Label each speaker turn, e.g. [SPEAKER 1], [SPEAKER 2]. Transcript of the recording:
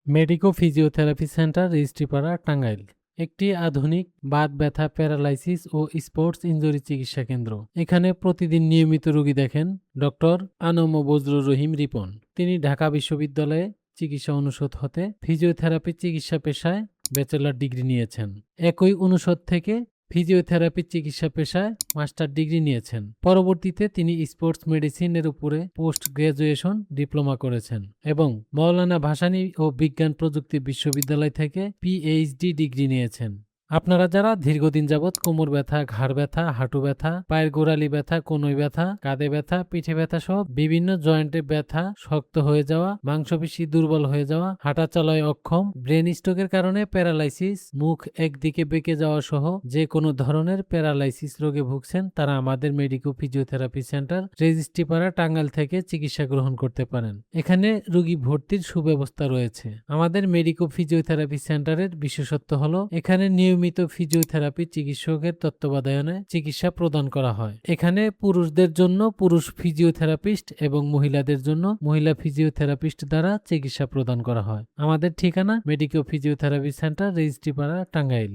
[SPEAKER 1] Medico physiotherapy centre, রেজিস্ট্রিপাড়া, Tangail একটি আধুনিক বাত ব্যথা, প্যারালাইসিস ও স্পোর্টস ইনজুরি চিকিৎসা কেন্দ্র। এখানে প্রতিদিন নিয়মিত রোগী দেখেন ডক্টর আনম বজলুর রহিম রিপন। তিনি ঢাকা বিশ্ববিদ্যালয়ে চিকিৎসা অনুষদ হতে ফিজিওথেরাপি চিকিৎসা পেশায় ব্যাচেলর ডিগ্রি নিয়েছেন। একই অনুষদ থেকে ফিজিওথেরাপি চিকিৎসা পেশায় মাস্টার ডিগ্রি নিয়েছেন। পরবর্তীতে তিনি স্পোর্টস মেডিসিন এর উপরে পোস্ট গ্রাজুয়েশন ডিপ্লোমা করেছেন এবং মওলানা ভাসানী ও বিজ্ঞান প্রযুক্তি বিশ্ববিদ্যালয় থেকে পিএইচডি ডিগ্রি নিয়েছেন। আপনারা যারা দীর্ঘদিন যাবৎ কোমর ব্যথা, ঘাড় ব্যথা, হাঁটু ব্যথা, পায়ের গোড়ালি ব্যথা, কনুই ব্যথা, কাঁধে ব্যথা, পিঠে ব্যথা সহ বিভিন্ন জয়েন্টে ব্যথা, শক্ত হয়ে যাওয়া, মাংসপেশি দুর্বল হয়ে যাওয়া, হাঁটা চলায় অক্ষম, ব্রেন স্ট্রোকের কারণে প্যারালাইসিস, মুখ একদিকে বেঁকে যাওয়া সহ যে কোনো ধরনের প্যারালাইসিস রোগে ভুগছেন, তারা আমাদের মেডিকো ফিজিওথেরাপি সেন্টার, রেজিস্ট্রিপাড়া, টাঙ্গাইল থেকে চিকিৎসা গ্রহণ করতে পারেন। এখানে রোগী ভর্তির সুব্যবস্থা রয়েছে। আমাদের মেডিকো ফিজিওথেরাপি সেন্টারের বিশেষত্ব হলো এখানে নিয়মিত ফিজিওথেরাপি চিকিৎসকের তত্ত্বাবধানে চিকিৎসা প্রদান করা হয়। এখানে পুরুষদের জন্য পুরুষ ফিজিওথেরাপিস্ট এবং মহিলাদের জন্য মহিলা ফিজিওথেরাপিস্ট দ্বারা চিকিৎসা প্রদান করা হয়। আমাদের ঠিকানা মেডিকো ফিজিওথেরাপি সেন্টার, রেজিস্ট্রিপাড়া, টাঙ্গাইল।